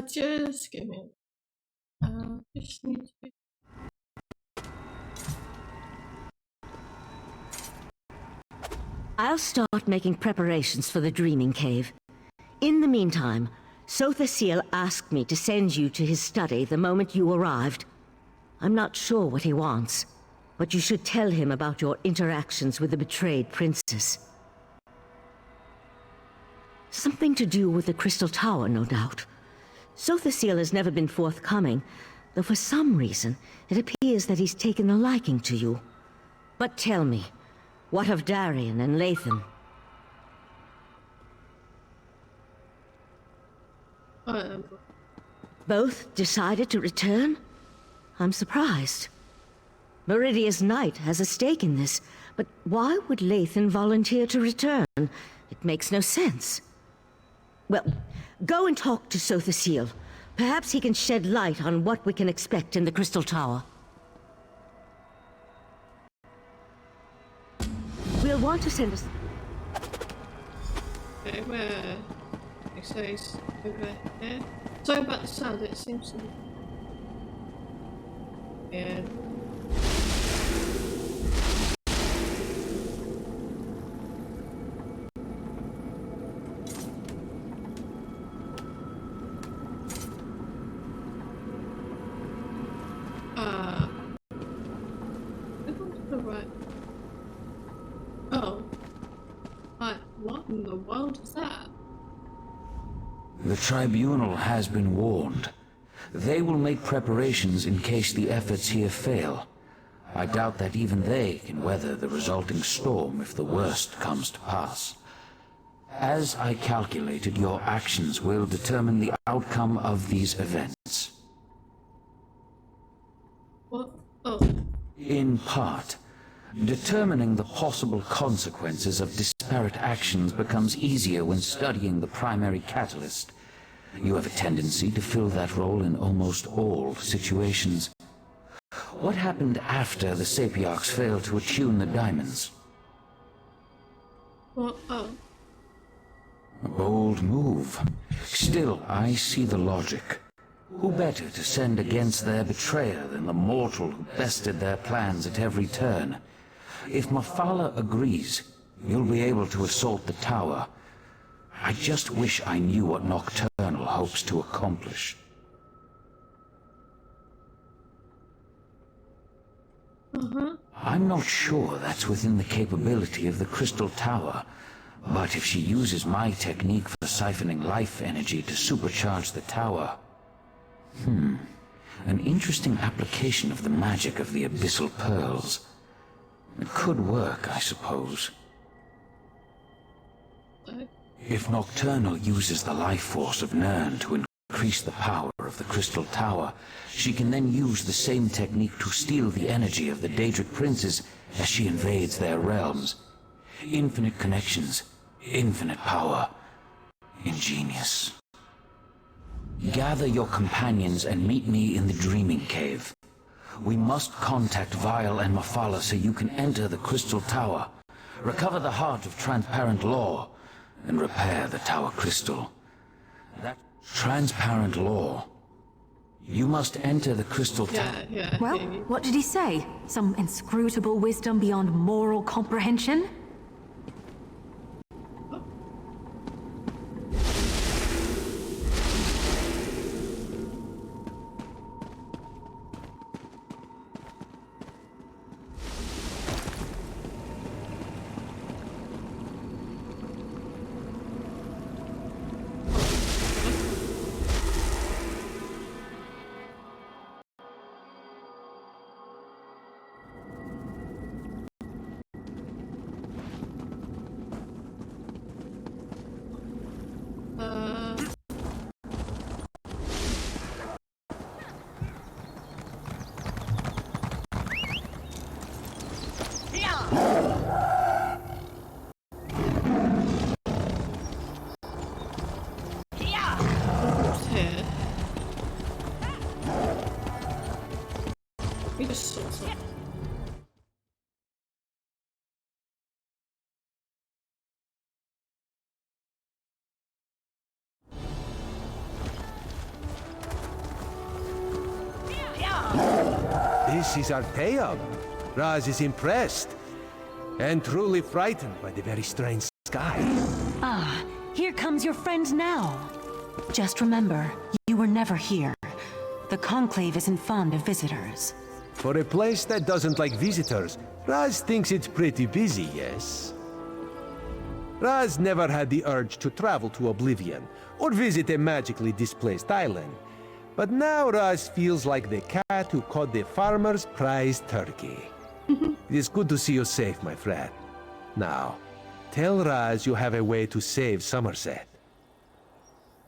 Just give me. Just need to. I'll start making preparations for the Dreaming Cave. In the meantime, Sothasil asked me to send you to his study the moment you arrived. I'm not sure what he wants, but you should tell him about your interactions with the betrayed princess. Something to do with the Crystal Tower, no doubt. Sothasil has never been forthcoming, though for some reason it appears that he's taken a liking to you. But tell me, what of Darian and Lathan? Both decided to return? I'm surprised. Meridia's knight has a stake in this, but why would Lathan volunteer to return? It makes no sense. Well, go and talk to Sothasil. Perhaps he can shed light on what we can expect in the Crystal Tower. We'll want to send us... Okay, where... It says over here. Sorry about the sound, it seems to be... Yeah. Right. Oh. Like, what in the world is that? The Tribunal has been warned. They will make preparations in case the efforts here fail. I doubt that even they can weather the resulting storm if the worst comes to pass. As I calculated, your actions will determine the outcome of these events. What? Oh. In part. Determining the possible consequences of disparate actions becomes easier when studying the primary catalyst. You have a tendency to fill that role in almost all situations. What happened after the Sapiarchs failed to attune the diamonds? What? Oh. A bold move. Still, I see the logic. Who better to send against their betrayer than the mortal who bested their plans at every turn? If Mafala agrees, you'll be able to assault the tower. I just wish I knew what Nocturnal hopes to accomplish. I'm not sure that's within the capability of the Crystal Tower, but if she uses my technique for siphoning life energy to supercharge the tower... An interesting application of the magic of the Abyssal Pearls. It could work, I suppose. If Nocturnal uses the life force of Nirn to increase the power of the Crystal Tower, she can then use the same technique to steal the energy of the Daedric princes as she invades their realms. Infinite connections, infinite power. Ingenious. Gather your companions and meet me in the Dreaming Cave. We must contact Vile and Mafala so you can enter the Crystal Tower, recover the heart of transparent law, and repair the Tower Crystal. That transparent law. You must enter the Crystal Tower. Yeah. Well, what did he say? Some inscrutable wisdom beyond moral comprehension? This is our payout. Raz is impressed and truly frightened by the very strange sky. Ah, here comes your friend now. Just remember, you were never here. The Conclave isn't fond of visitors. For a place that doesn't like visitors, Raz thinks it's pretty busy, yes? Raz never had the urge to travel to Oblivion or visit a magically displaced island. But now Raz feels like the cat who caught the farmer's prized turkey. It is good to see you safe, my friend. Now, tell Raz you have a way to save Summerset.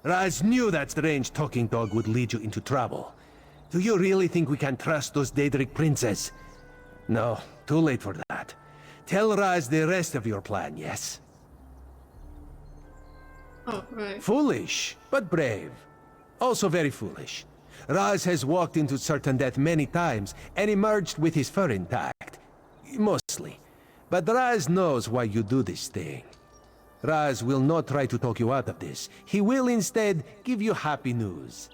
Raz knew that strange talking dog would lead you into trouble. Do you really think we can trust those Daedric princes? No, too late for that. Tell Raz the rest of your plan, yes? Oh, right. Foolish, but brave. Also very foolish. Raz has walked into certain death many times and emerged with his fur intact. Mostly. But Raz knows why you do this thing. Raz will not try to talk you out of this. He will instead give you happy news.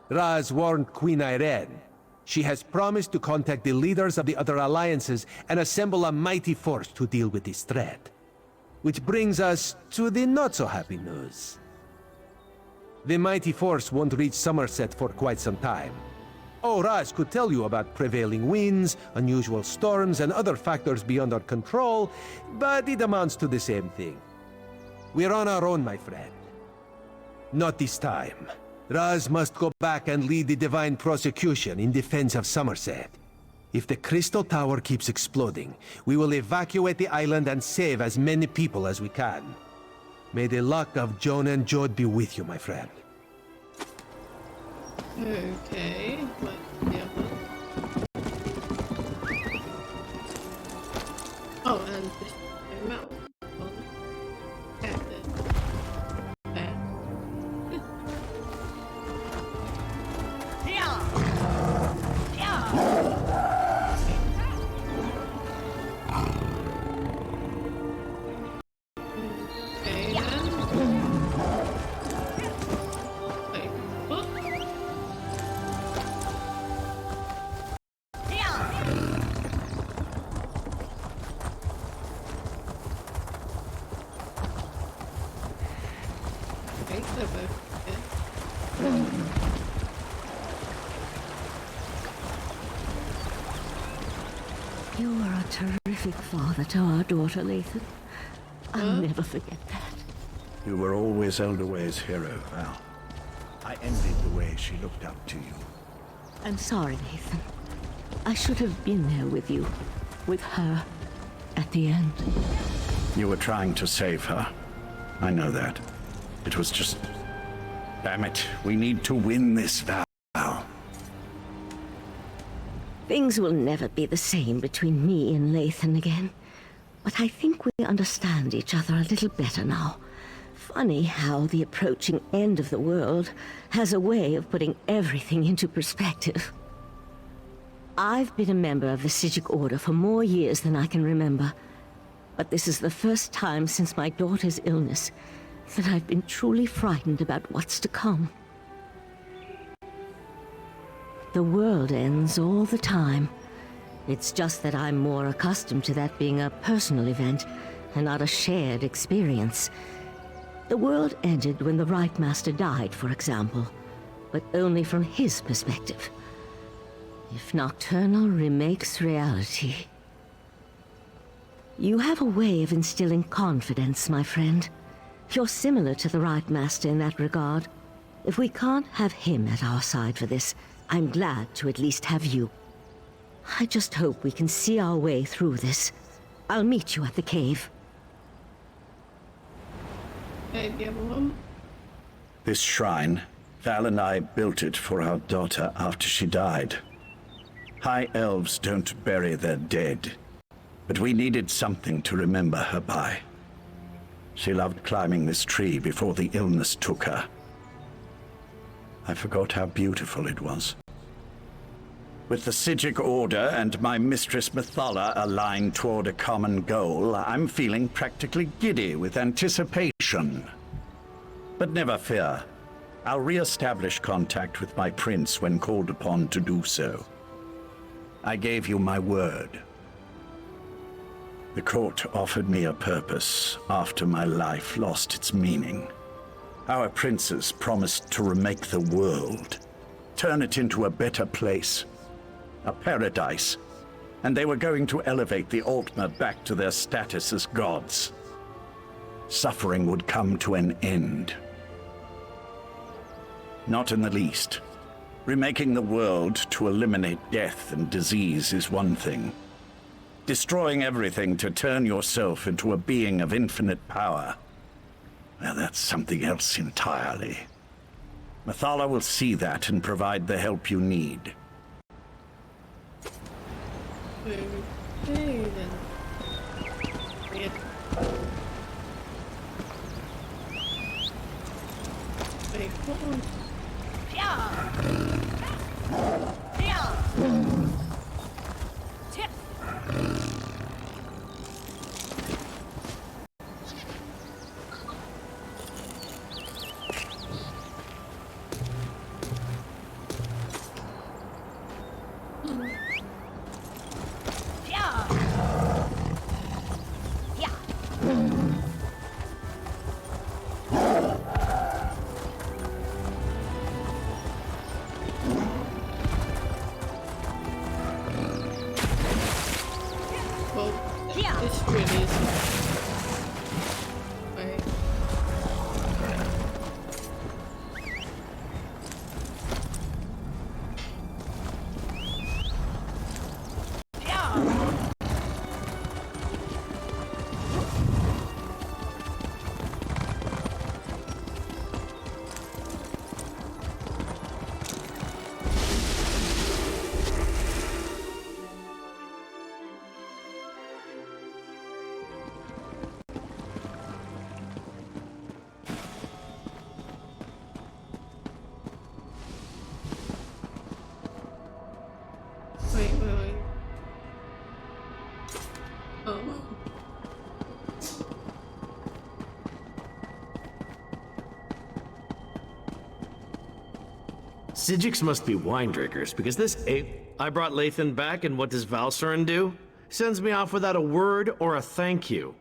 Raz warned Queen Irene. She has promised to contact the leaders of the other alliances and assemble a mighty force to deal with this threat. Which brings us to the not-so-happy news. The mighty force won't reach Summerset for quite some time. Oh, Raz could tell you about prevailing winds, unusual storms, and other factors beyond our control, but it amounts to the same thing. We're on our own, my friend. Not this time. Raz must go back and lead the divine prosecution in defense of Summerset. If the Crystal Tower keeps exploding, we will evacuate the island and save as many people as we can. May the luck of Joan and Jode be with you, my friend. Okay, but the other. Oh, and this metal. You are a terrific father to our daughter, Lathan. I'll never forget that. You were always Elderway's hero, Val. I envied the way she looked up to you. I'm sorry, Lathan. I should have been there with you, with her, at the end. You were trying to save her. I know that. It was just... Damn it, we need to win this, Val. Things will never be the same between me and Lathan again. But I think we understand each other a little better now. Funny how the approaching end of the world has a way of putting everything into perspective. I've been a member of the Psijic Order for more years than I can remember. But this is the first time since my daughter's illness that I've been truly frightened about what's to come. The world ends all the time. It's just that I'm more accustomed to that being a personal event and not a shared experience. The world ended when the Rite Master died, for example, but only from his perspective. If Nocturnal remakes reality... You have a way of instilling confidence, my friend. You're similar to the Rite Master in that regard. If we can't have him at our side for this, I'm glad to at least have you. I just hope we can see our way through this. I'll meet you at the cave. Okay, the other one. This shrine, Val and I built it for our daughter after she died. High elves don't bury their dead, but we needed something to remember her by. She loved climbing this tree before the illness took her. I forgot how beautiful it was. With the Psijic Order and my mistress Methala aligned toward a common goal, I'm feeling practically giddy with anticipation. But never fear. I'll re-establish contact with my prince when called upon to do so. I gave you my word. The court offered me a purpose after my life lost its meaning. Our princes promised to remake the world, turn it into a better place, a paradise, and they were going to elevate the Altmer back to their status as gods. Suffering would come to an end. Not in the least. Remaking the world to eliminate death and disease is one thing. Destroying everything to turn yourself into a being of infinite power, well, that's something else entirely. Mathala will see that and provide the help you need. Okay then. Yeah. Wait, what one? This really isn't. Wait. Wait. Oh. Sijiks must be wine drinkers, because this ape... I brought Lathan back, and what does Valsurin do? Sends me off without a word or a thank you.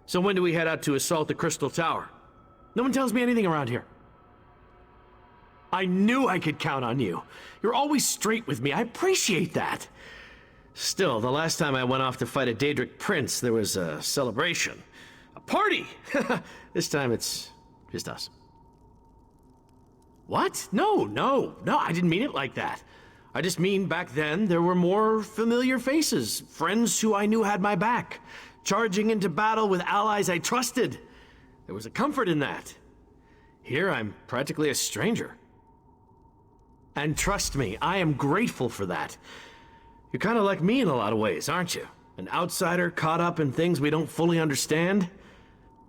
So when do we head out to assault the Crystal Tower? No one tells me anything around here. I knew I could count on you. You're always straight with me. I appreciate that. Still, the last time I went off to fight a Daedric prince, there was a celebration. A party! This time it's just us. What? No, I didn't mean it like that. I just mean back then there were more familiar faces, friends who I knew had my back, charging into battle with allies I trusted. There was a comfort in that. Here I'm practically a stranger. And trust me, I am grateful for that. You're kind of like me in a lot of ways, aren't you? An outsider caught up in things we don't fully understand.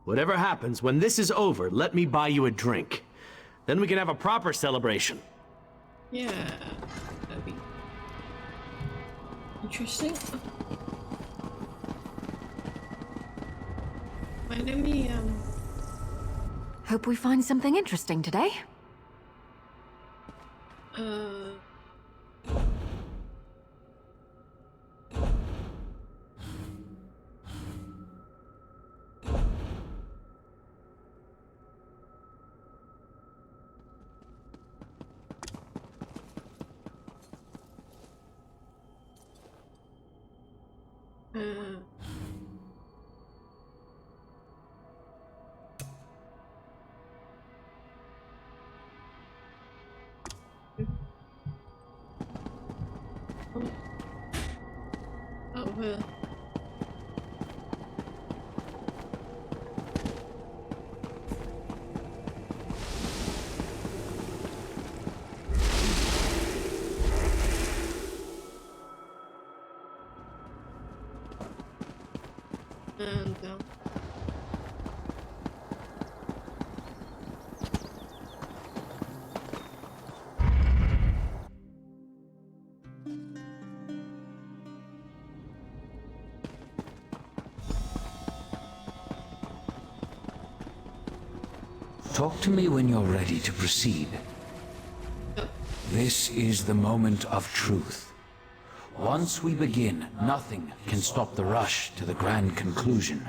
Whatever happens, when this is over, let me buy you a drink. Then we can have a proper celebration. Yeah, that'd be interesting. Wait, let me, Hope we find something interesting today. over. And Talk to me when you're ready to proceed. This is the moment of truth. Once we begin, nothing can stop the rush to the grand conclusion.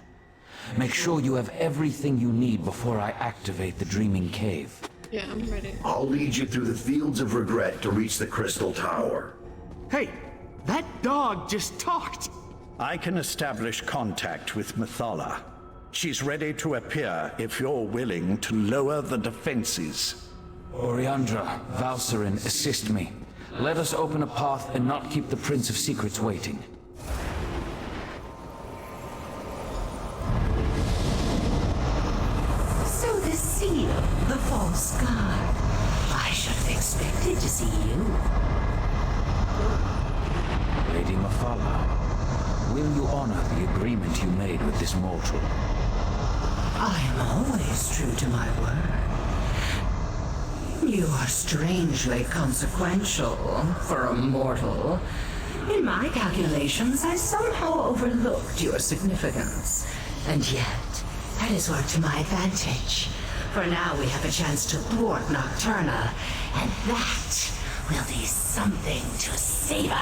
Make sure you have everything you need before I activate the Dreaming Cave. Yeah, I'm ready. I'll lead you through the fields of regret to reach the Crystal Tower. Hey, that dog just talked! I can establish contact with Methala. She's ready to appear if you're willing to lower the defenses. Oriandra, Valsarin, assist me. Let us open a path and not keep the Prince of Secrets waiting. So the seal, the false god. I should have expected to see you. Lady Methala, will you honor the agreement you made with this mortal? I'm always true to my word. You are strangely consequential for a mortal. In my calculations, I somehow overlooked your significance. And yet, that has worked to my advantage. For now we have a chance to thwart Nocturnal, and that will be something to savor.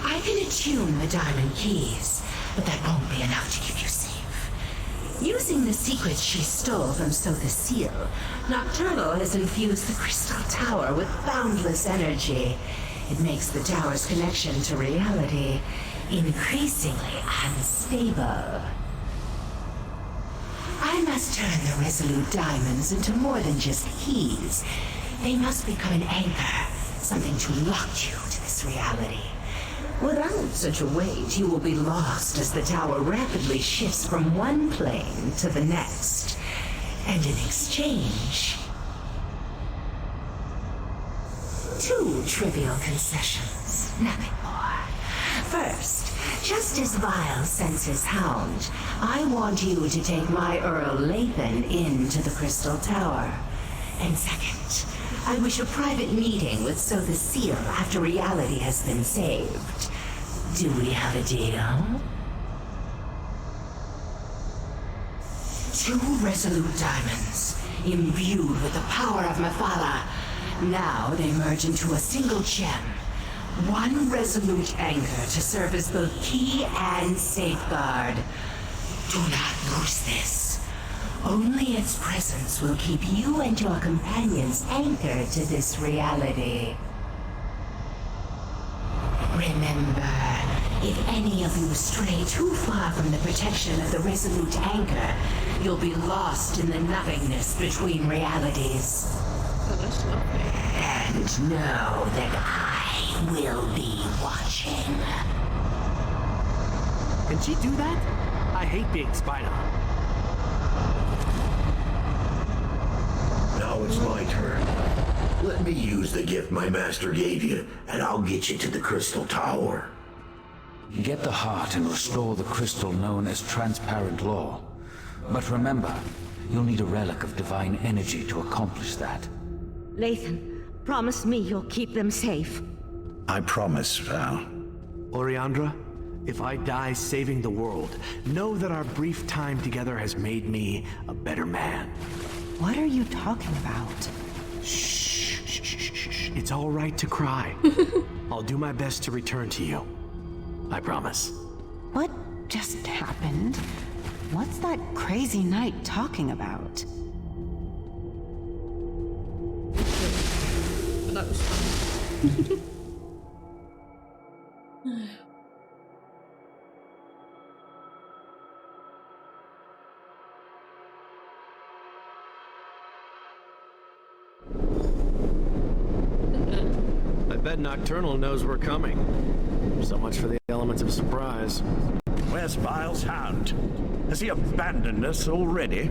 I can attune the diamond keys, but that won't be enough to keep you safe. Using the secrets she stole from So the Seal, Nocturnal has infused the Crystal Tower with boundless energy. It makes the tower's connection to reality increasingly unstable. I must turn the Resolute Diamonds into more than just keys. They must become an anchor, something to lock you to this reality. Without such a weight, you will be lost as the tower rapidly shifts from one plane to the next. And in exchange, 2 trivial concessions, nothing more. First, just as Vile sends his hound, I want you to take my Earl Lathan into the Crystal Tower. And second, I wish a private meeting with So the Seal after reality has been saved. Do we have a deal? 2 resolute diamonds, imbued with the power of Methala. Now they merge into a single gem. 1 resolute anchor to serve as both key and safeguard. Do not lose this. Only its presence will keep you and your companions anchored to this reality. Remember, if any of you stray too far from the protection of the Resolute Anchor, you'll be lost in the nothingness between realities. Oh, that's lovely. And know that I will be watching. Can she do that? I hate being spied on. Now it's my turn. Let me use the gift my master gave you, and I'll get you to the Crystal Tower. Get the heart and restore the crystal known as transparent law. But remember, you'll need a relic of divine energy to accomplish that. Lathan, promise me you'll keep them safe. I promise, Val. Oriandra, if I die saving the world, know that our brief time together has made me a better man. What are you talking about? Shh. It's all right to cry. I'll do my best to return to you. I promise. What just happened? What's that crazy knight talking about? But that was fun. I bet Nocturnal knows we're coming. So much for the elements of surprise. Where's Vile's hound? Has he abandoned us already?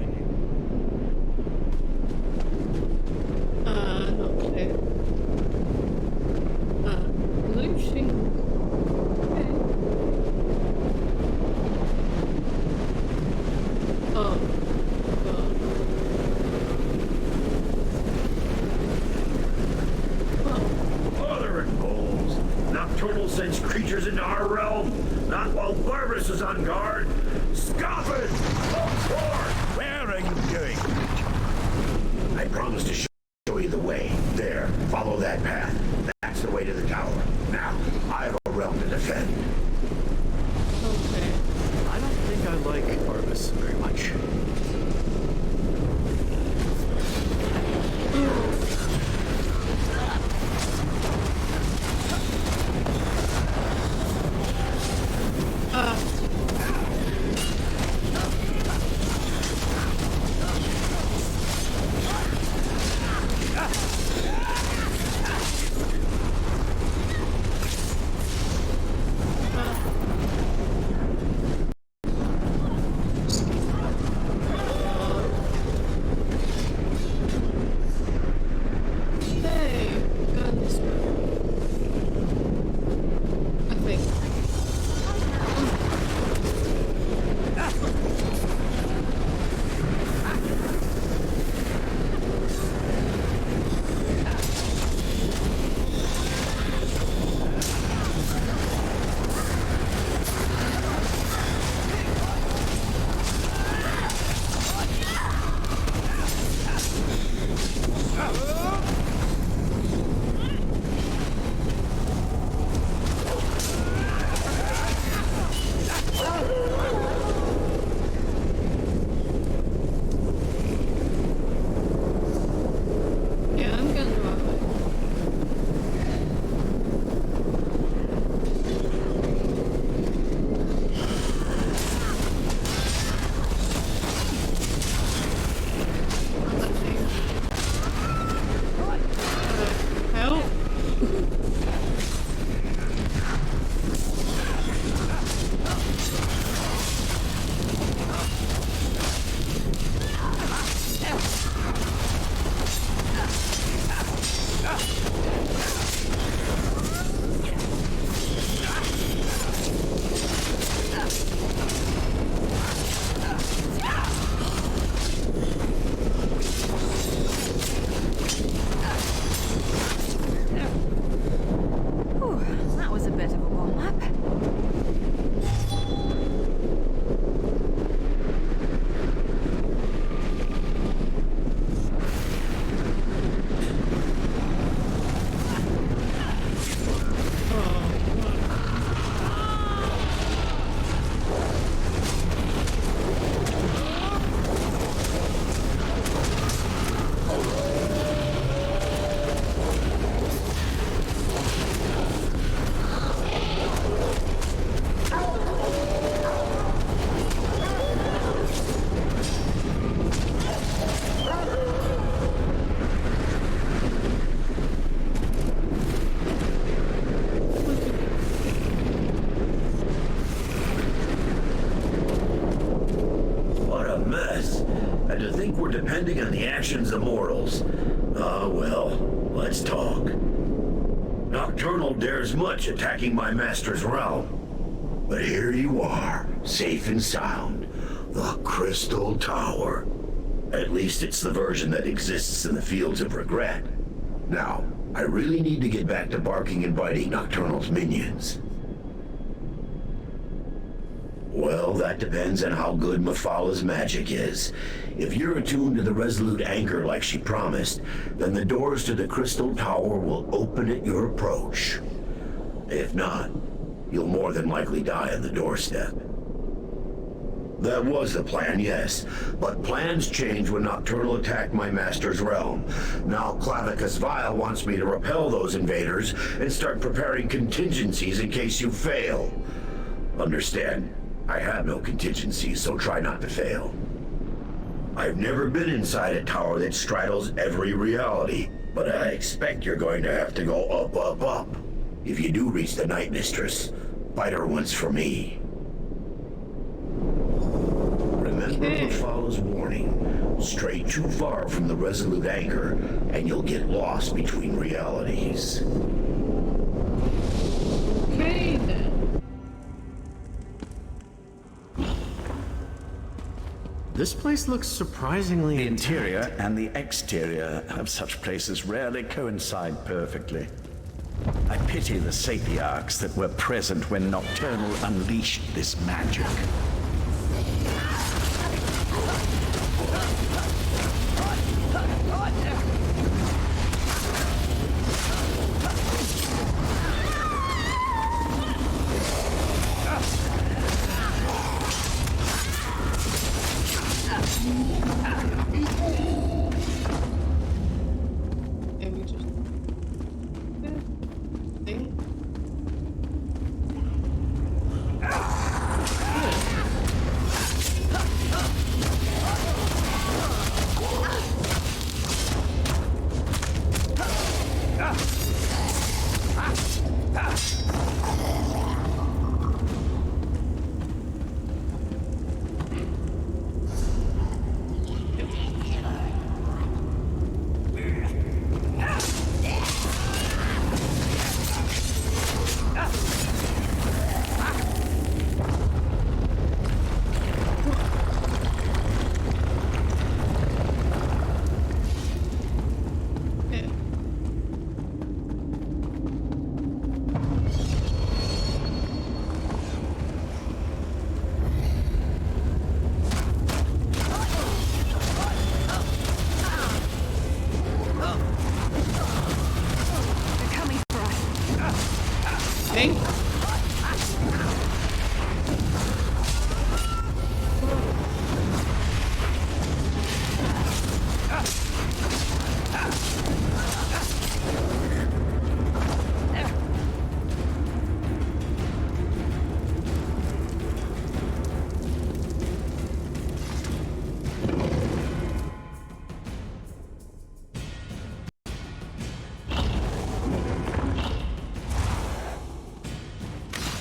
Not clear. Looting. Okay. Oh, God. Mother and balls! Nocturnal sends creatures into our realm, not while Barbarous is on guard. Scoffin! Look for! Where doing? I promised to show you the way. There, follow that path. That's the way to the tower. Now, I have a realm to defend. Okay. I don't think I like Arbus very much. Hey, gone this way. I think. Yeah, I'm going the right way. Help! Whew, that was a bit of a warm-up. What a mess. And to think we're depending on the actions of mortals. Ah, well, let's talk. Nocturnal dares much attacking my master's realm. But here you are, safe and sound. The Crystal Tower. At least it's the version that exists in the Fields of Regret. Now, I really need to get back to barking and biting Nocturnal's minions. Well, that depends on how good Mafala's magic is. If you're attuned to the Resolute Anchor like she promised, then the doors to the Crystal Tower will open at your approach. If not, you'll more than likely die on the doorstep. That was the plan, yes, but plans change when Nocturnal attacked my master's realm. Now Clavicus Vile wants me to repel those invaders and start preparing contingencies in case you fail. Understand, I have no contingencies, so try not to fail. I've never been inside a tower that straddles every reality, but I expect you're going to have to go up, up, up. If you do reach the Night Mistress, fight her once for me. Remember Mafala's warning. Stray too far from the Resolute Anchor, and you'll get lost between realities. Okay then. This place looks surprisingly The interior and the exterior of such places rarely coincide perfectly. I pity the sapiarchs that were present when Nocturnal unleashed this magic.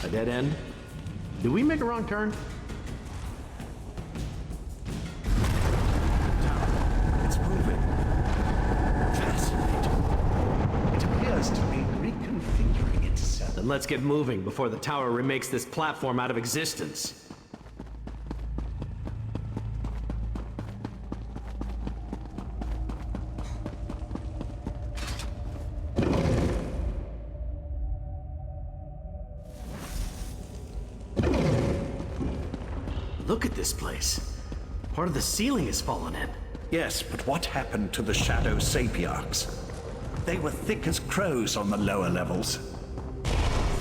A dead end? Did we make a wrong turn? It's moving. Fascinating. It appears to be reconfiguring itself. Then let's get moving before the tower remakes this platform out of existence. Look at this place. Part of the ceiling has fallen in. Yes, but what happened to the Shadow Sapiarchs? They were thick as crows on the lower levels.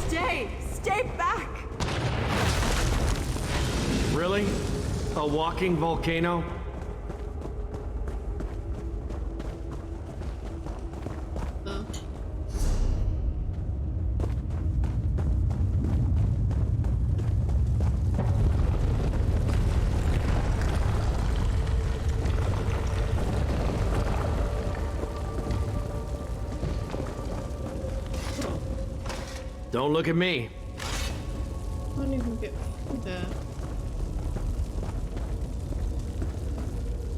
Stay! Stay back! Really? A walking volcano? Don't look at me. I can't even get through there.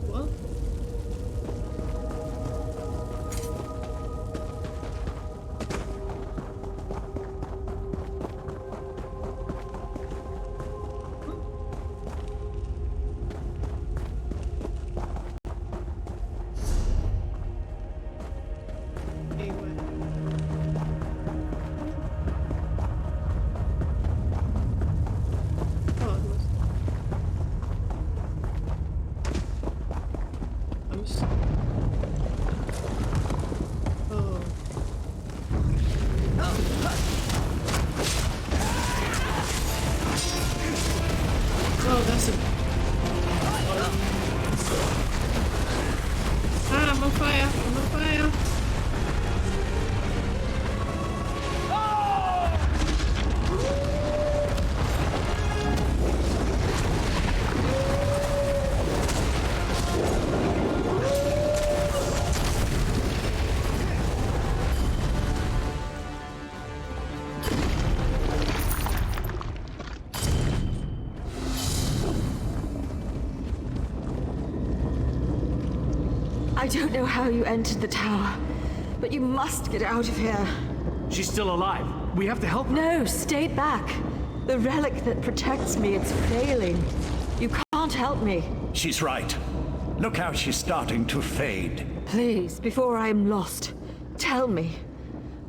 What? I'm on fire! I'm on fire! I don't know how you entered the tower, but you must get out of here. She's still alive. We have to help her. No, stay back. The relic that protects me, it's failing. You can't help me. She's right. Look how she's starting to fade. Please, before I am lost, tell me,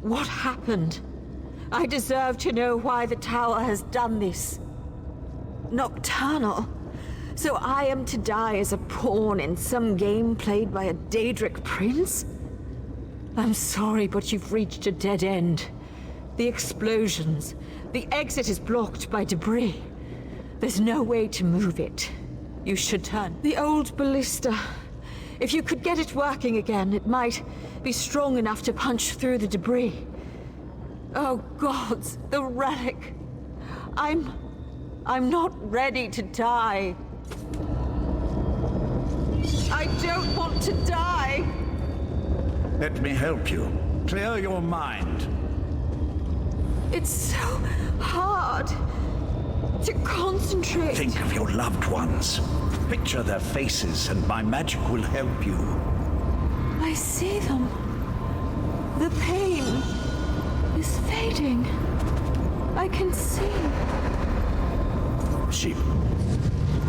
what happened? I deserve to know why the tower has done this. Nocturnal, So I am to die as a pawn in some game played by a Daedric prince? I'm sorry, but you've reached a dead end. The explosions. The exit is blocked by debris. There's no way to move it. You should turn. The old ballista. If you could get it working again, it might be strong enough to punch through the debris. Oh gods, the relic. I'm not ready to die. I don't want to die. Let me help you. Clear your mind. It's so hard to concentrate. Think of your loved ones. Picture their faces, and my magic will help you. I see them. The pain is fading. I can see.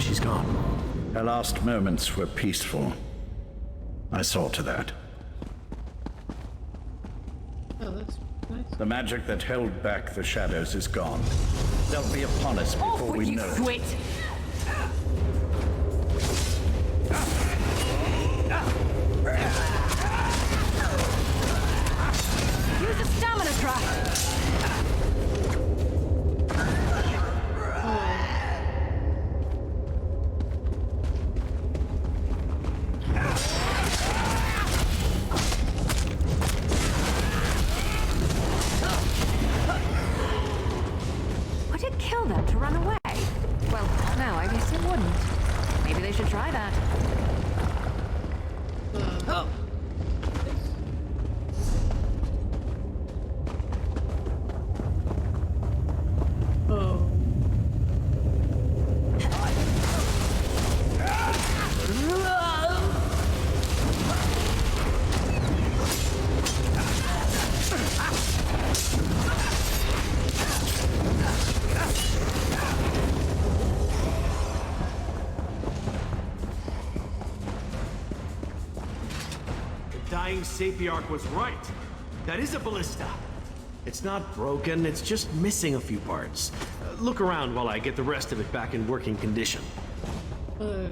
She's gone. Her last moments were peaceful. I saw to that. Oh, that's nice. The magic that held back the shadows is gone. They'll be upon us before we know it. Quit! Use a stamina trap! Would it kill them to run away? Well, no, I guess it wouldn't. Maybe they should try that. Oh. Dying Sapiarch was right. That is a ballista. It's not broken, it's just missing a few parts. Look around while I get the rest of it back in working condition. Oh.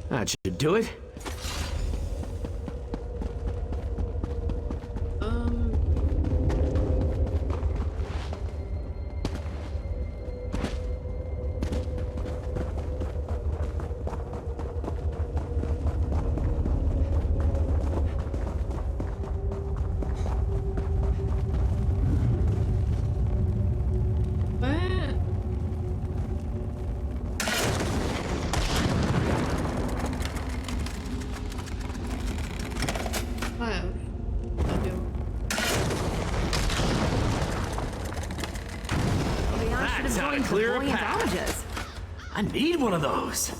That should do it. That's how to clear a path. I need one of those.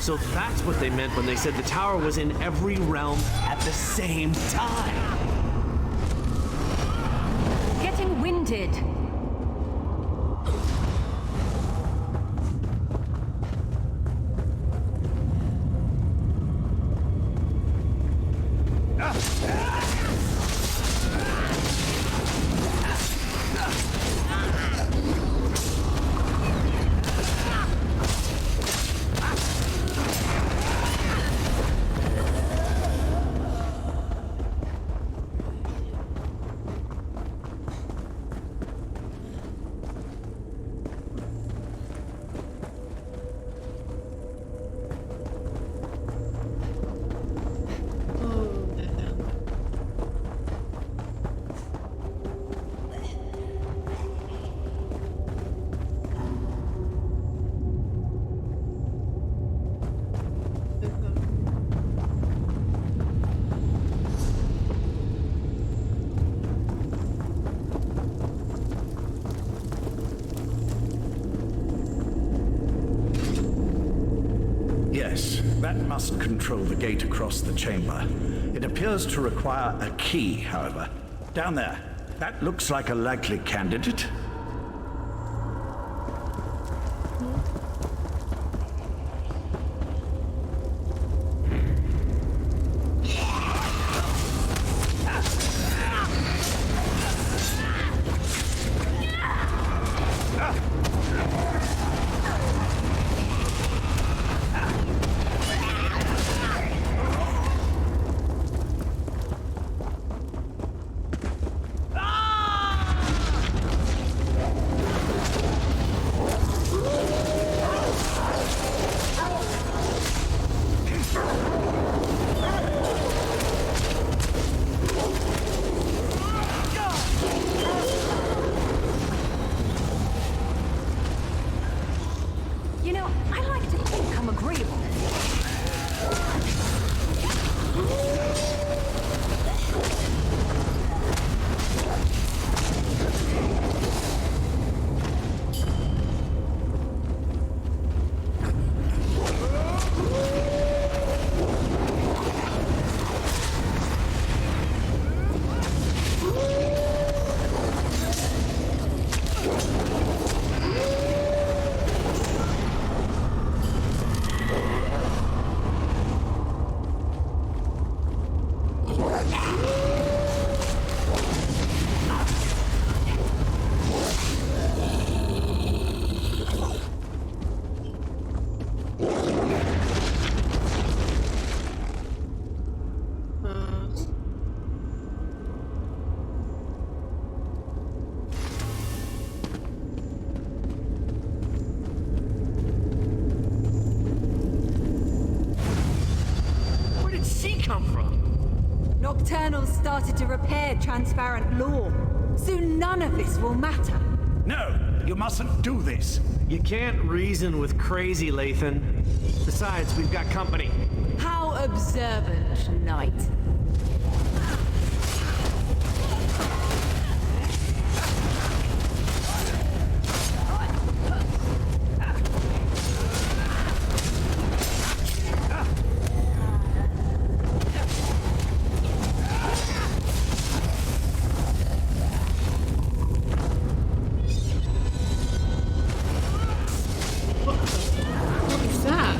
So that's what they meant when they said the tower was in every realm at the same time. Getting winded. Yes, that must control the gate across the chamber. It appears to require a key, however. Down there. That looks like a likely candidate. started to repair transparent law. Soon none of this will matter. No, you mustn't do this. You can't reason with crazy, Lathan. Besides, we've got company. How observant, Knight. What is that?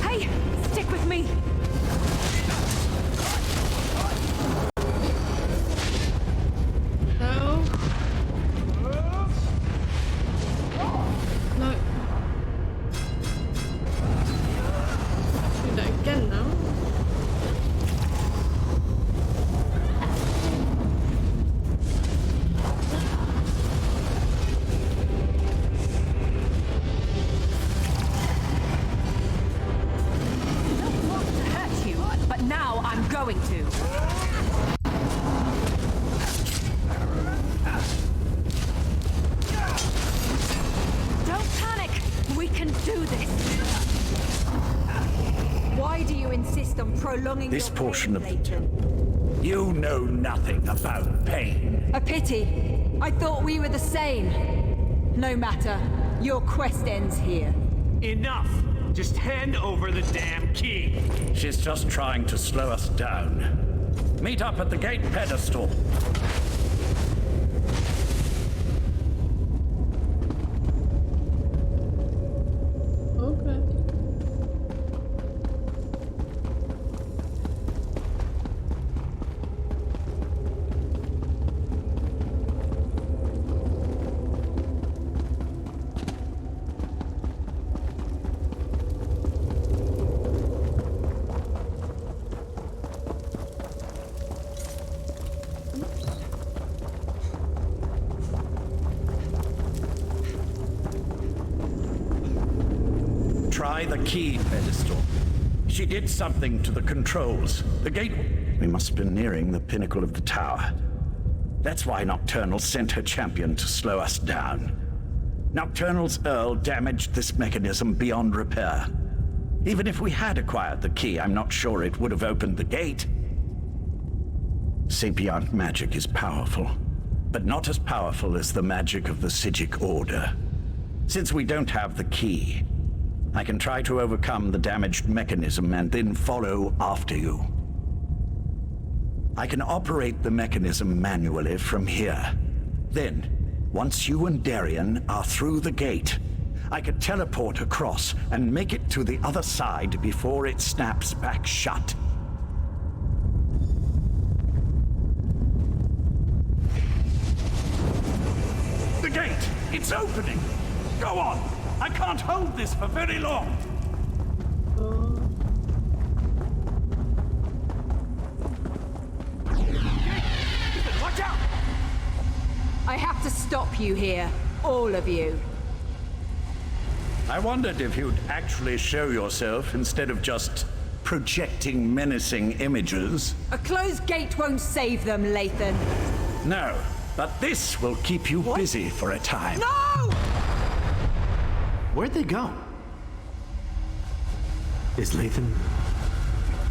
Hey, stick with me. No. No. Do that again now. To hurt you, but now I'm going to. Don't panic. We can do this. Why do you insist on prolonging This your portion pain, of the Lathan? You know nothing about pain. A pity. I thought we were the same. No matter. Your quest ends here. Enough! Just hand over the damn key. She's just trying to slow us down. Meet up at the gate pedestal. Okay. Try the key pedestal. She did something to the controls. The gate... We must have been nearing the pinnacle of the tower. That's why Nocturnal sent her champion to slow us down. Nocturnal's Earl damaged this mechanism beyond repair. Even if we had acquired the key, I'm not sure it would have opened the gate. Sapient magic is powerful, but not as powerful as the magic of the Psijic Order. Since we don't have the key, I can try to overcome the damaged mechanism and then follow after you. I can operate the mechanism manually from here. Then, once you and Darien are through the gate, I can teleport across and make it to the other side before it snaps back shut. The gate! It's opening! Go on! I can't hold this for very long! Watch out! I have to stop you here. All of you. I wondered if you'd actually show yourself instead of just projecting menacing images. A closed gate won't save them, Lathan. No, but this will keep you busy for a time. No! Where'd they go? Is Lathan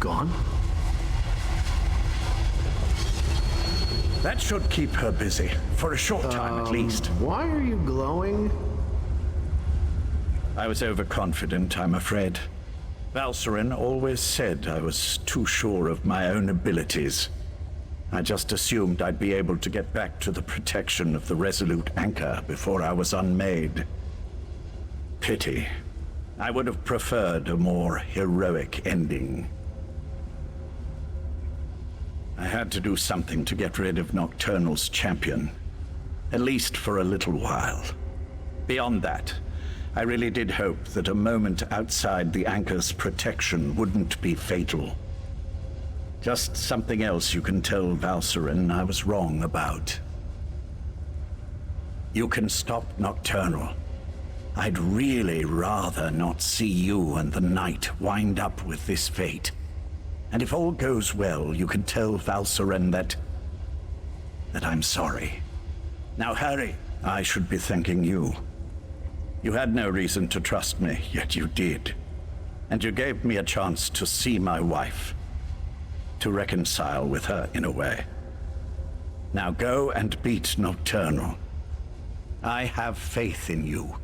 gone? That should keep her busy, for a short time at least. Why are you glowing? I was overconfident, I'm afraid. Valcerin always said I was too sure of my own abilities. I just assumed I'd be able to get back to the protection of the Resolute Anchor before I was unmade. Pity. I would have preferred a more heroic ending. I had to do something to get rid of Nocturnal's champion. At least for a little while. Beyond that, I really did hope that a moment outside the anchor's protection wouldn't be fatal. Just something else you can tell Valcerin I was wrong about. You can stop Nocturnal. I'd really rather not see you and the Knight wind up with this fate. And if all goes well, you can tell Valcerin that I'm sorry. Now hurry. I should be thanking you. You had no reason to trust me, yet you did. And you gave me a chance to see my wife. To reconcile with her in a way. Now go and beat Nocturnal. I have faith in you.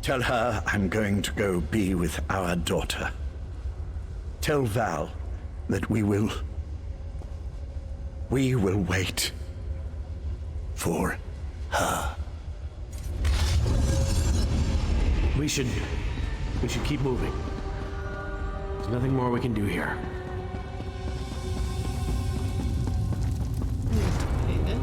Tell her I'm going to go be with our daughter. Tell Val that we will wait for her. We should keep moving. There's nothing more we can do here. Okay then.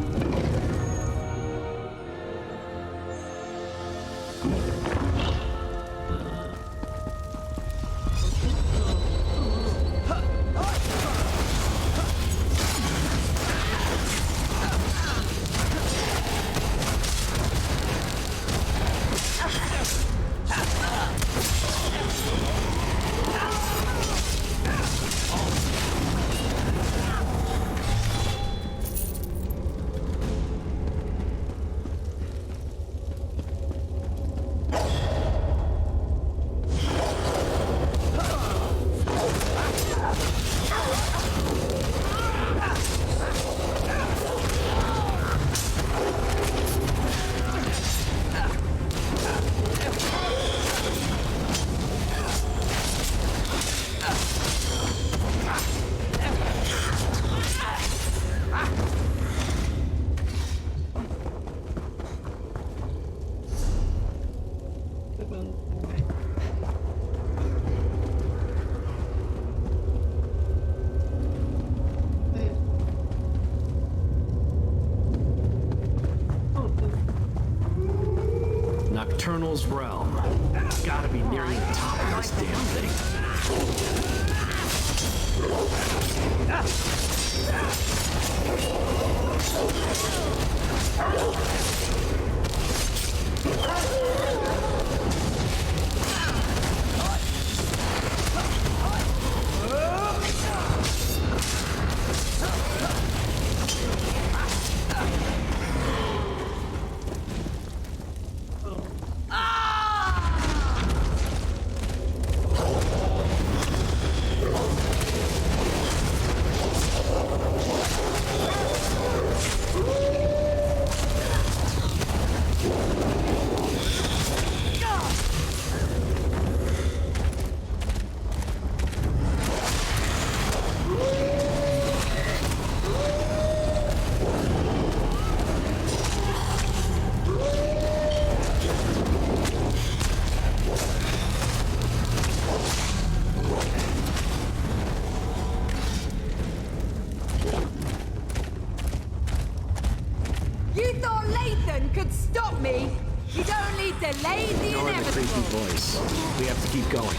Nocturnal's realm. Gotta be nearing the top of this damn thing. You thought Lathan could stop me? He'd only delayed the Ignore the inevitable. creepy voice. We have to keep going.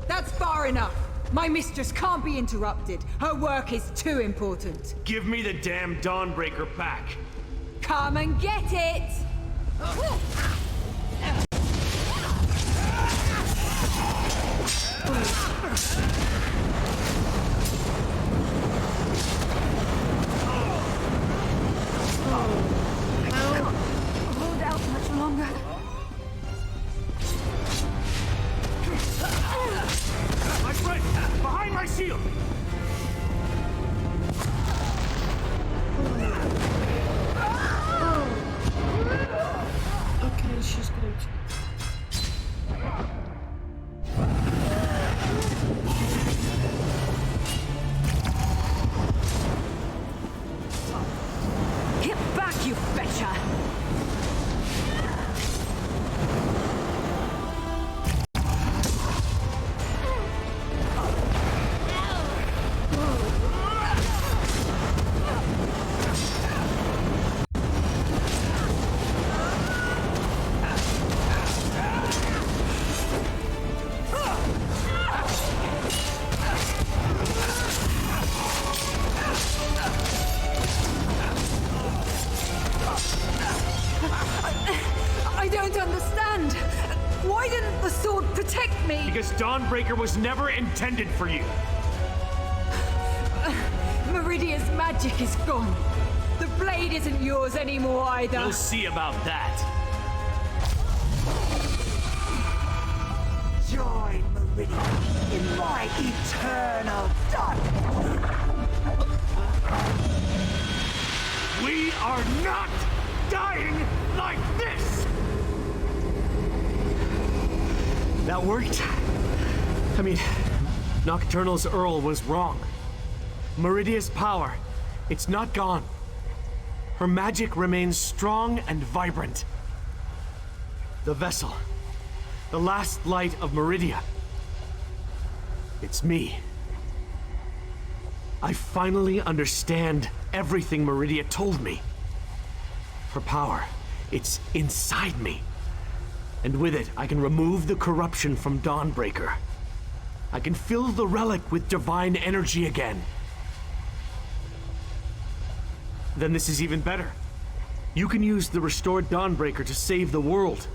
That's far enough. My mistress can't be interrupted. Her work is too important. Give me the damn Dawnbreaker back. Come and get it! My friend! Behind my shield! Okay, she's good. Get back, you betcha! I don't understand. Why didn't the sword protect me? Because Dawnbreaker was never intended for you. Meridia's magic is gone. The blade isn't yours anymore either. We'll see about that. Join Meridia in my eternal darkness. We are not dying like this! That worked. I mean, Nocturnal's Earl was wrong. Meridia's power, it's not gone. Her magic remains strong and vibrant. The vessel, the last light of Meridia. It's me. I finally understand everything Meridia told me. Her power, it's inside me. And with it, I can remove the corruption from Dawnbreaker. I can fill the relic with divine energy again. Then this is even better. You can use the restored Dawnbreaker to save the world.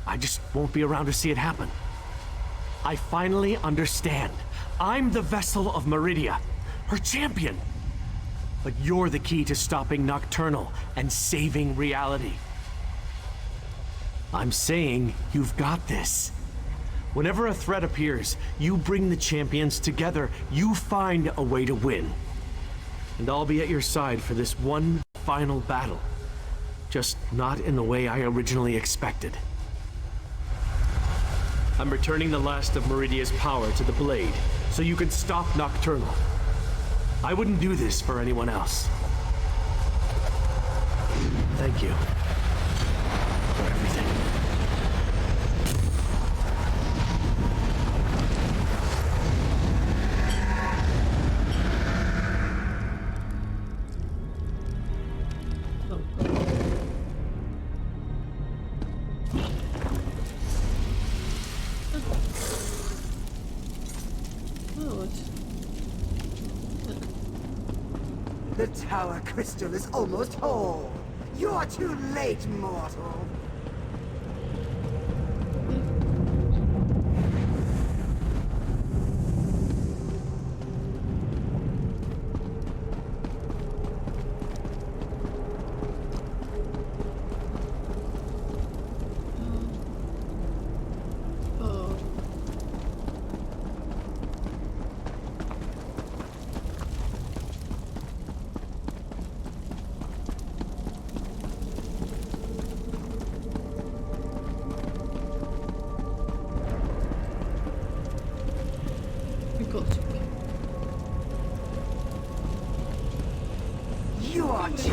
I just won't be around to see it happen. I finally understand. I'm the vessel of Meridia, her champion. But you're the key to stopping Nocturnal and saving reality. I'm saying you've got this. Whenever a threat appears, you bring the champions together. You find a way to win. And I'll be at your side for this one final battle. Just not in the way I originally expected. I'm returning the last of Meridia's power to the blade, so you can stop Nocturnal. I wouldn't do this for anyone else. Thank you for everything. The tower crystal is almost whole. You're too late, mortal. You are too.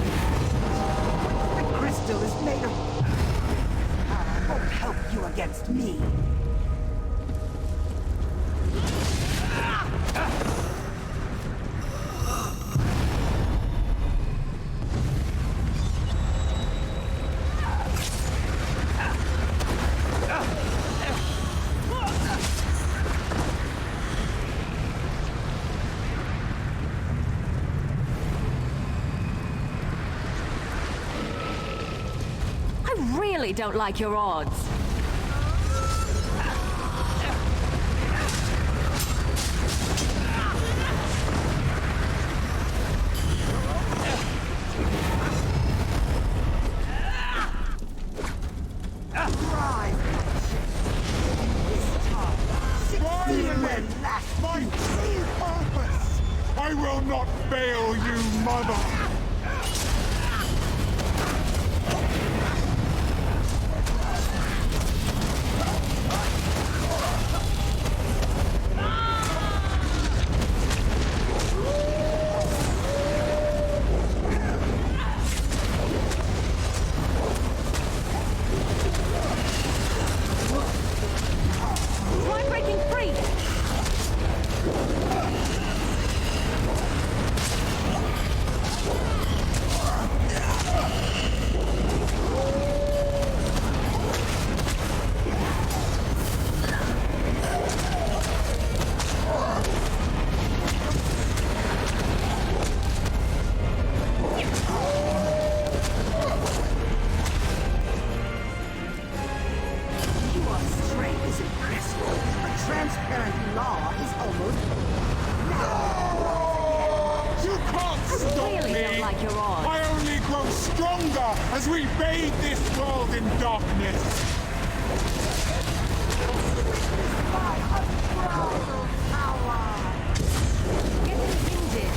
The crystal is made of. Won't help you against me. I really don't like your odds. my true purpose! I will not fail you, Mother! Try breaking free! Your strength is impressive, but transparent law is almost... You can't stop Really me! don't like your odds. I only grow stronger as we bathe this world in darkness! My unbridled power! Getting winded.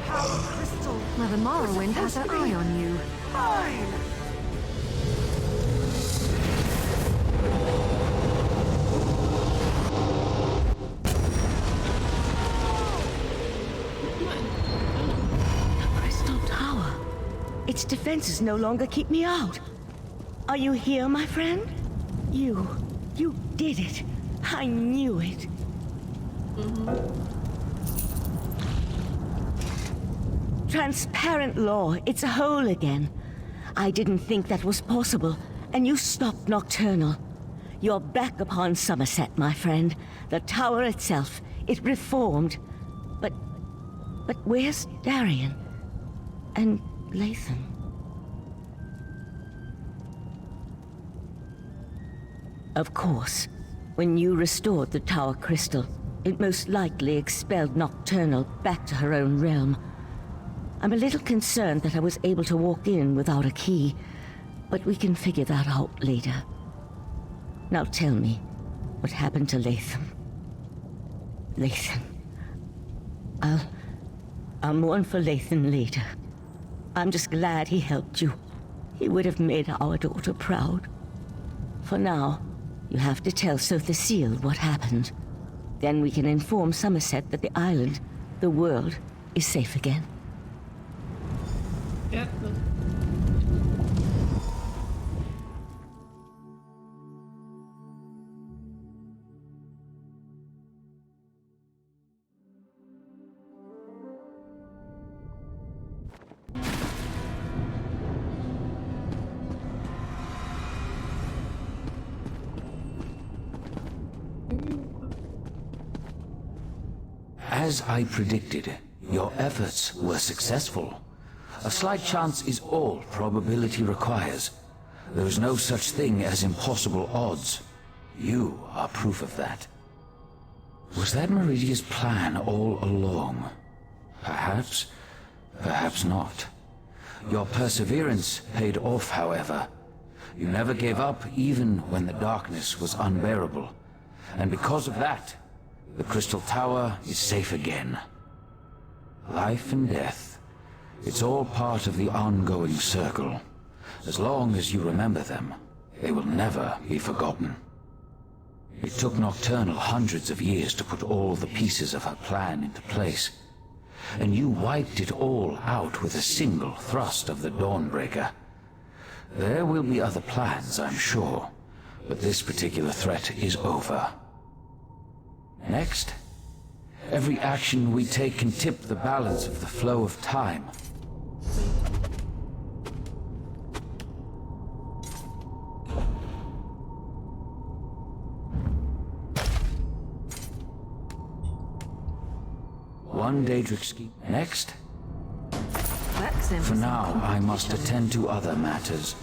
Tower crystal Mother Morrowind has her eye on you. mine! The Crystal Tower. Its defenses no longer keep me out. Are you here, my friend? You did it. I knew it. Transparent law, it's whole again. I didn't think that was possible, and you stopped Nocturnal. You're back upon Summerset, my friend. The tower itself, it reformed. But where's Darian? And Lathan? Of course, when you restored the tower crystal, it most likely expelled Nocturnal back to her own realm. I'm a little concerned that I was able to walk in without a key, but we can figure that out later. Now tell me, what happened to Lathan? Lathan. I'll mourn for Lathan later. I'm just glad he helped you. He would have made our daughter proud. For now, you have to tell Sotha Seal what happened. Then we can inform Summerset that the island, the world, is safe again. Yep. As I predicted, your efforts were successful. A slight chance is all probability requires. There is no such thing as impossible odds. You are proof of that. Was that Meridia's plan all along? Perhaps, perhaps not. Your perseverance paid off, however. You never gave up even when the darkness was unbearable. And because of that, the Crystal Tower is safe again. Life and death, it's all part of the ongoing circle. As long as you remember them, they will never be forgotten. It took Nocturnal hundreds of years to put all the pieces of her plan into place. And you wiped it all out with a single thrust of the Dawnbreaker. There will be other plans, I'm sure, but this particular threat is over. Next, every action we take can tip the balance of the flow of time. One Daedric scheme. Next. For now, I must attend to other matters.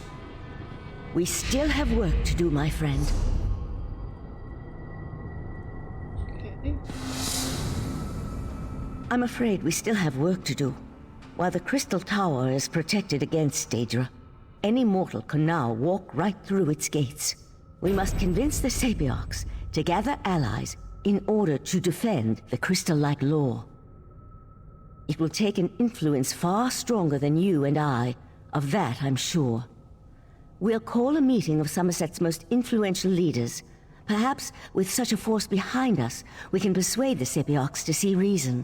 We still have work to do, my friend. Okay. I'm afraid we still have work to do. While the Crystal Tower is protected against Daedra, any mortal can now walk right through its gates. We must convince the Sapiarchs to gather allies in order to defend the crystal-like law. It will take an influence far stronger than you and I, of that I'm sure. We'll call a meeting of Summerset's most influential leaders. Perhaps with such a force behind us, we can persuade the Sapiarchs to see reason.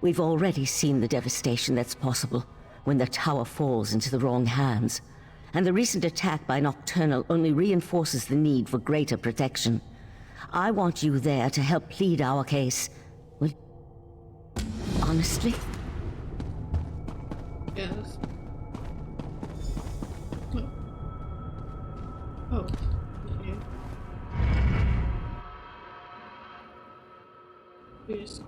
We've already seen the devastation that's possible when the tower falls into the wrong hands, and the recent attack by Nocturnal only reinforces the need for greater protection. I want you there to help plead our case. Well, honestly? Yes. Oh. Okay. Yes.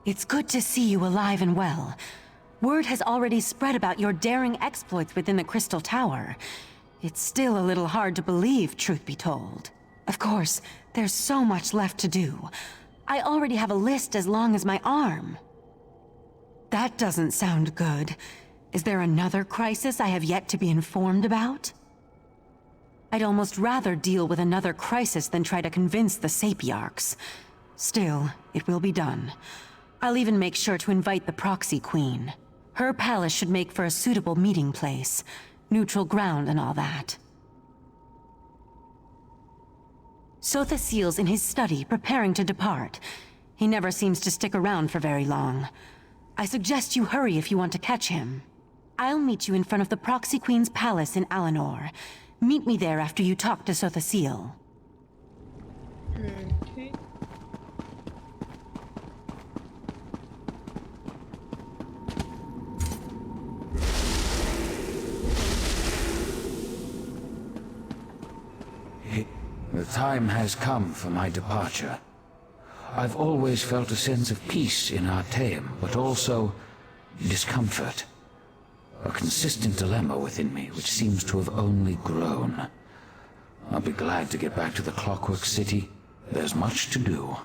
It's good to see you alive and well. Word has already spread about your daring exploits within the Crystal Tower. It's still a little hard to believe, truth be told. Of course, there's so much left to do. I already have a list as long as my arm. That doesn't sound good. Is there another crisis I have yet to be informed about? I'd almost rather deal with another crisis than try to convince the Sapiarchs. Still, it will be done. I'll even make sure to invite the Proxy Queen. Her palace should make for a suitable meeting place. Neutral ground and all that. Sothasil's in his study, preparing to depart. He never seems to stick around for very long. I suggest you hurry if you want to catch him. I'll meet you in front of the Proxy Queen's palace in Alinor. Meet me there after you talk to Sothasil. Okay. The time has come for my departure. I've always felt a sense of peace in Artaeum, but also discomfort. A consistent dilemma within me, which seems to have only grown. I'll be glad to get back to the Clockwork City. There's much to do.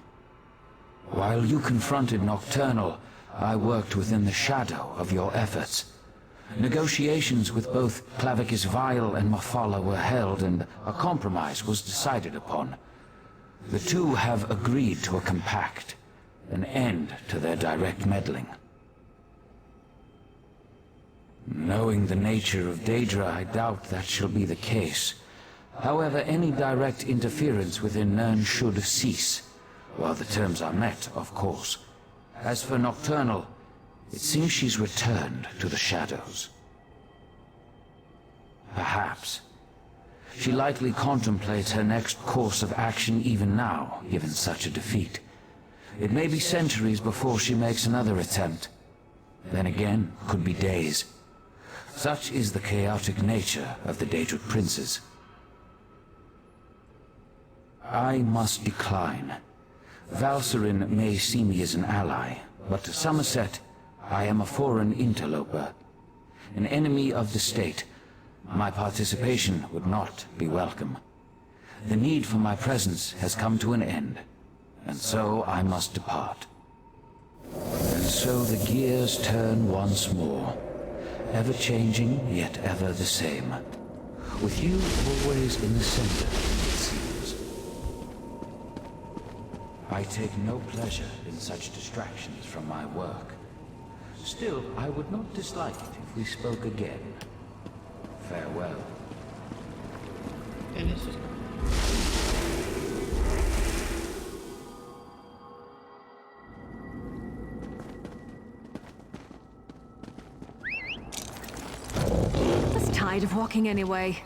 While you confronted Nocturnal, I worked within the shadow of your efforts. Negotiations with both Clavicus Vile and Mafala were held, and a compromise was decided upon. The two have agreed to a compact, an end to their direct meddling. Knowing the nature of Daedra, I doubt that shall be the case. However, any direct interference within Nirn should cease, while the terms are met, of course. As for Nocturnal, it seems she's returned to the shadows. Perhaps. She likely contemplates her next course of action even now, given such a defeat. It may be centuries before she makes another attempt. Then again, could be days. Such is the chaotic nature of the Daedric princes. I must decline. Valcerin may see me as an ally, but to Summerset, I am a foreign interloper, an enemy of the state. My participation would not be welcome. The need for my presence has come to an end, and so I must depart. And so the gears turn once more, ever changing, yet ever the same. With you always in the center, it seems. I take no pleasure in such distractions from my work. Still, I would not dislike it if we spoke again. Farewell. And it's just... I was tired of walking anyway.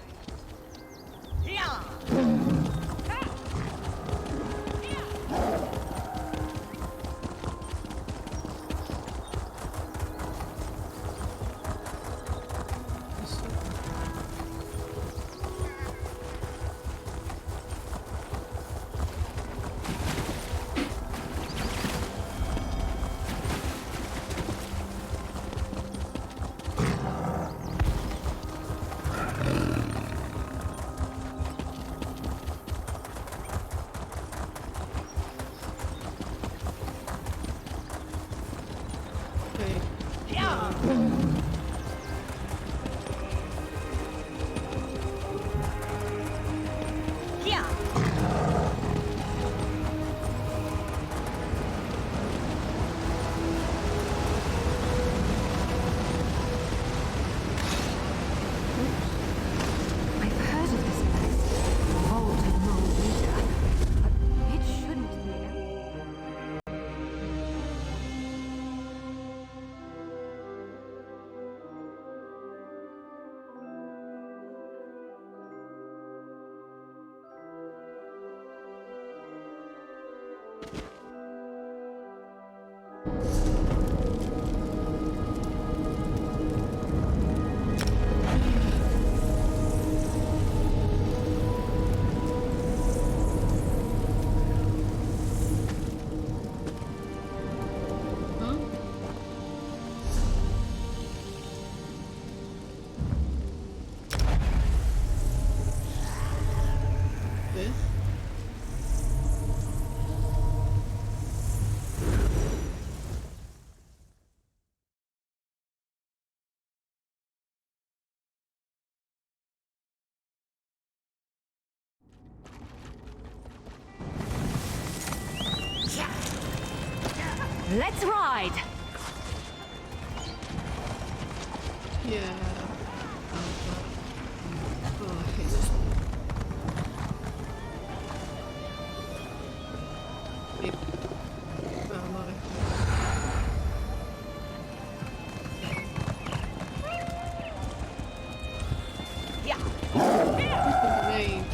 Let's ride! Yeah. Oh, I hate this one. Yep. Where am I? Yeah. Names.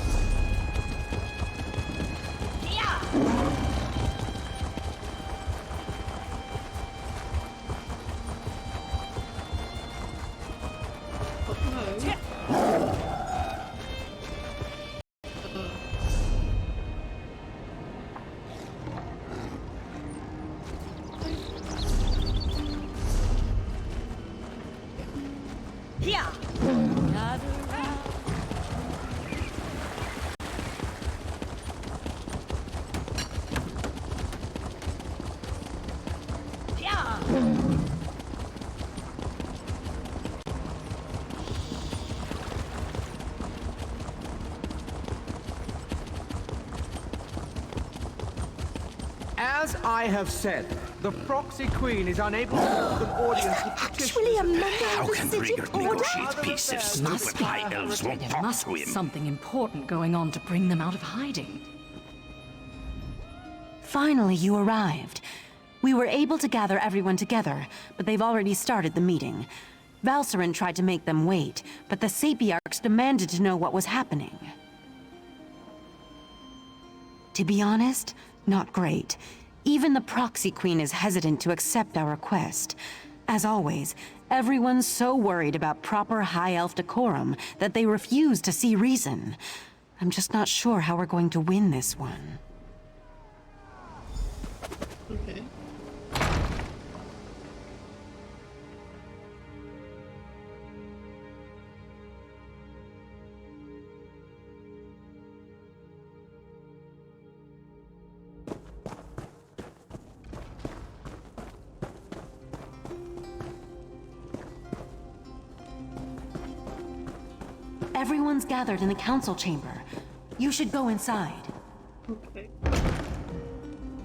As I have said, the proxy queen is unable to hold an audience with Actually, a member How of the can City Rigard Order? negotiate peace if stupid high elves won't There talk must to be him? something important going on to bring them out of hiding. Finally, you arrived. We were able to gather everyone together, but they've already started the meeting. Valcerin tried to make them wait, but the Sapiarchs demanded to know what was happening. To be honest, not great. Even the Proxy Queen is hesitant to accept our request. As always, everyone's so worried about proper High Elf decorum that they refuse to see reason. I'm just not sure how we're going to win this one. Okay. Everyone's gathered in the council chamber. You should go inside. Okay.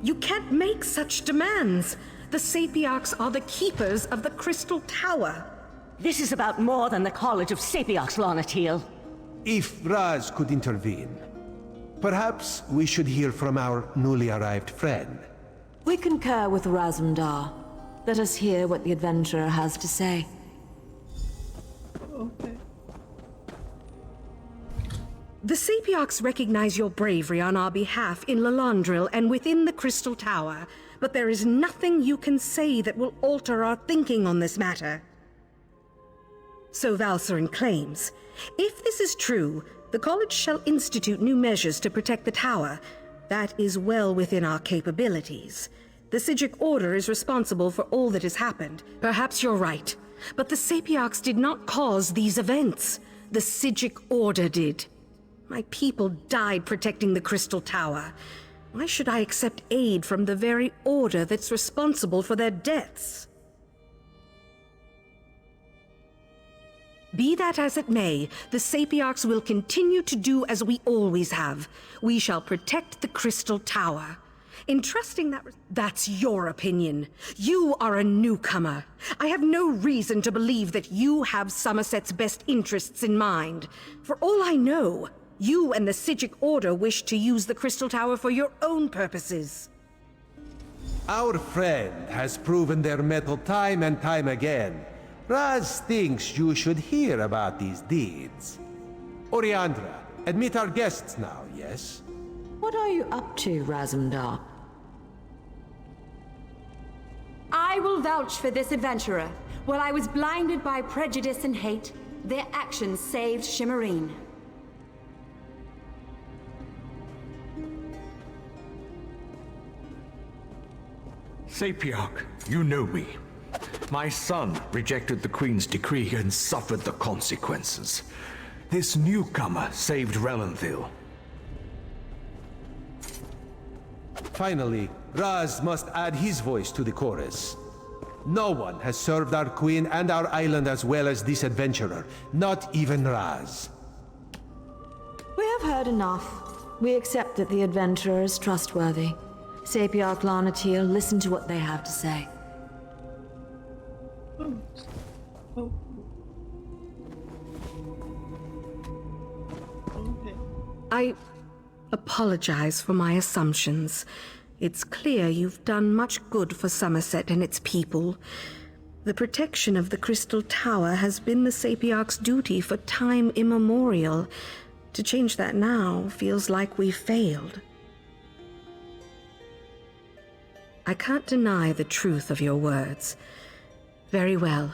You can't make such demands. The Sapiarchs are the keepers of the Crystal Tower. This is about more than the College of Sapiarchs, Lonatil. If Raz could intervene, perhaps we should hear from our newly arrived friend. We concur with Razumdar. Let us hear what the adventurer has to say. Okay. The Sapiarchs recognize your bravery on our behalf in Lalandril and within the Crystal Tower, but there is nothing you can say that will alter our thinking on this matter. So Valcerin claims. If this is true, the College shall institute new measures to protect the tower. That is well within our capabilities. The Psijic Order is responsible for all that has happened. Perhaps you're right, but the Sapiarchs did not cause these events. The Psijic Order did. My people died protecting the Crystal Tower. Why should I accept aid from the very Order that's responsible for their deaths? Be that as it may, the Sapiarchs will continue to do as we always have. We shall protect the Crystal Tower. Entrusting that's your opinion. You are a newcomer. I have no reason to believe that you have Summerset's best interests in mind. For all I know, you and the Psijic Order wish to use the Crystal Tower for your own purposes. Our friend has proven their mettle time and time again. Raz thinks you should hear about these deeds. Oriandra, admit our guests now, yes? What are you up to, Razumdar? I will vouch for this adventurer. While I was blinded by prejudice and hate, their actions saved Shimmerine. Sapiarch, you know me. My son rejected the Queen's decree and suffered the consequences. This newcomer saved Relenthil. Finally, Raz must add his voice to the chorus. No one has served our queen and our island as well as this adventurer, not even Raz. We have heard enough. We accept that the adventurer is trustworthy. Sapiarch Lanatil, listen to what they have to say. I apologize for my assumptions. It's clear you've done much good for Summerset and its people. The protection of the Crystal Tower has been the Sapiarch's duty for time immemorial. To change that now feels like we've failed. I can't deny the truth of your words. Very well.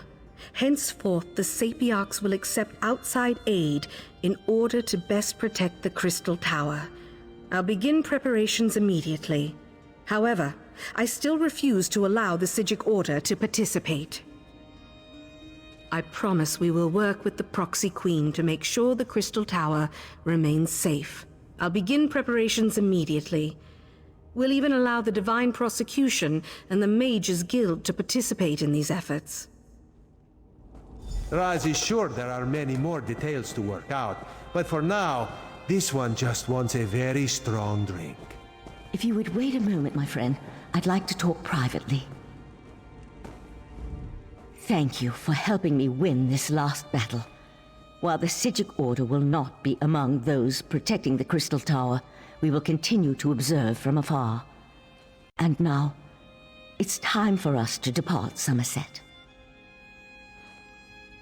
Henceforth, the Sapiarchs will accept outside aid in order to best protect the Crystal Tower. I'll begin preparations immediately. However, I still refuse to allow the Psijic Order to participate. I promise we will work with the Proxy Queen to make sure the Crystal Tower remains safe. I'll begin preparations immediately. We'll even allow the Divine Prosecution and the Mages Guild to participate in these efforts. Raz is sure there are many more details to work out, but for now, this one just wants a very strong drink. If you would wait a moment, my friend, I'd like to talk privately. Thank you for helping me win this last battle. While the Psijic Order will not be among those protecting the Crystal Tower, we will continue to observe from afar. And now, it's time for us to depart Summerset.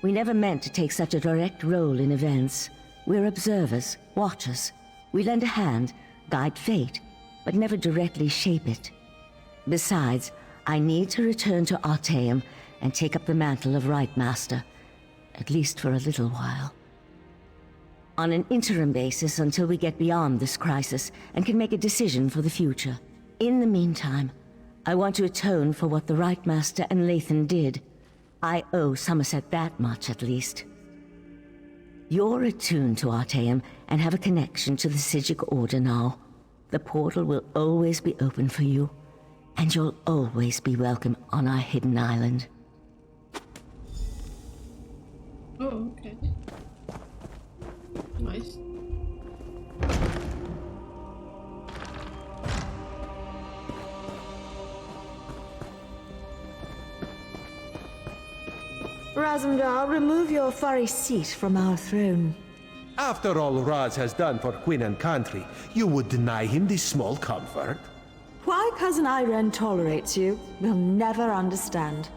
We never meant to take such a direct role in events. We're observers, watchers. We lend a hand, guide fate, but never directly shape it. Besides, I need to return to Artaeum and take up the mantle of Rite Master, at least for a little while. On an interim basis until we get beyond this crisis and can make a decision for the future. In the meantime, I want to atone for what the Rite Master and Lathan did. I owe Summerset that much, at least. You're attuned to Artaeum and have a connection to the Psijic Order now. The portal will always be open for you, and you'll always be welcome on our hidden island. Oh, okay. Nice. Razumdar, remove your furry seat from our throne. After all Raz has done for Queen and country, you would deny him this small comfort? Why Cousin Irene tolerates you, we'll never understand.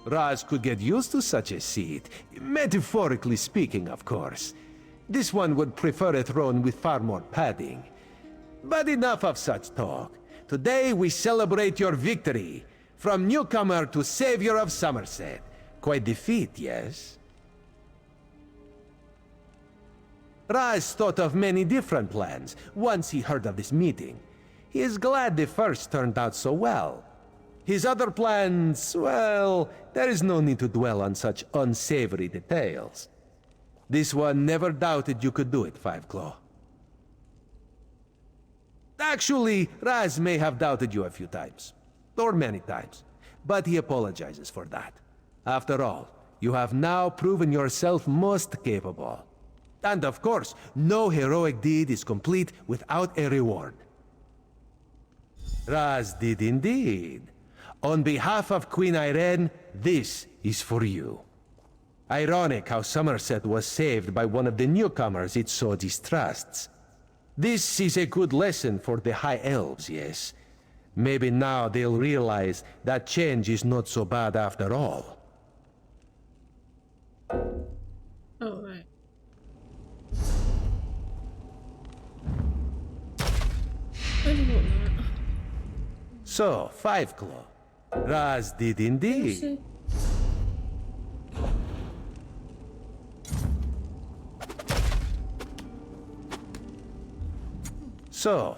Raz could get used to such a seat. Metaphorically speaking, of course. This one would prefer a throne with far more padding. But enough of such talk. Today we celebrate your victory. From newcomer to savior of Summerset. Quite the feat, yes? Raz thought of many different plans once he heard of this meeting. He is glad the first turned out so well. His other plans, well, there is no need to dwell on such unsavory details. This one never doubted you could do it, Fiveclaw. Actually, Raz may have doubted you a few times. Or many times. But he apologizes for that. After all, you have now proven yourself most capable. And of course, no heroic deed is complete without a reward. Raz did indeed. On behalf of Queen Irene, this is for you. Ironic how Summerset was saved by one of the newcomers it so distrusts. This is a good lesson for the High Elves, yes. Maybe now they'll realize that change is not so bad after all. Oh, right. I don't want that. So, Five Claw. Raz did indeed. So,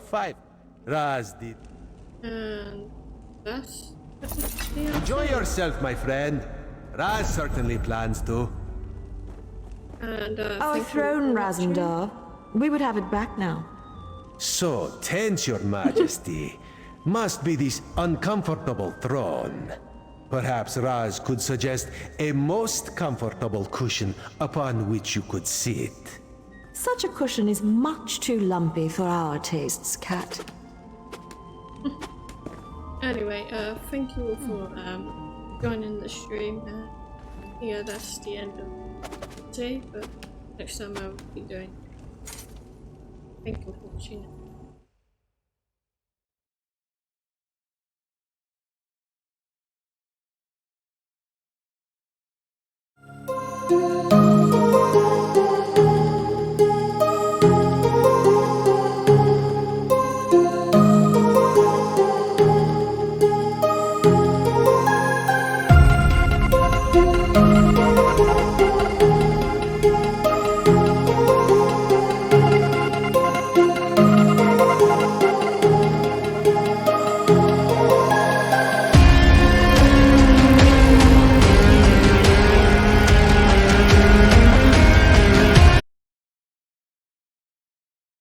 Raz did. And that's Enjoy yourself, my friend. Raz certainly plans to. And Our throne, Razendar. We would have it back now. So tense, your majesty. Must be this uncomfortable throne. Perhaps Raz could suggest a most comfortable cushion upon which you could sit. Such a cushion is much too lumpy for our tastes, Cat. Anyway, thank you all for joining the stream. Yeah, that's the end of today, but next time I'll be doing. Thank you for watching.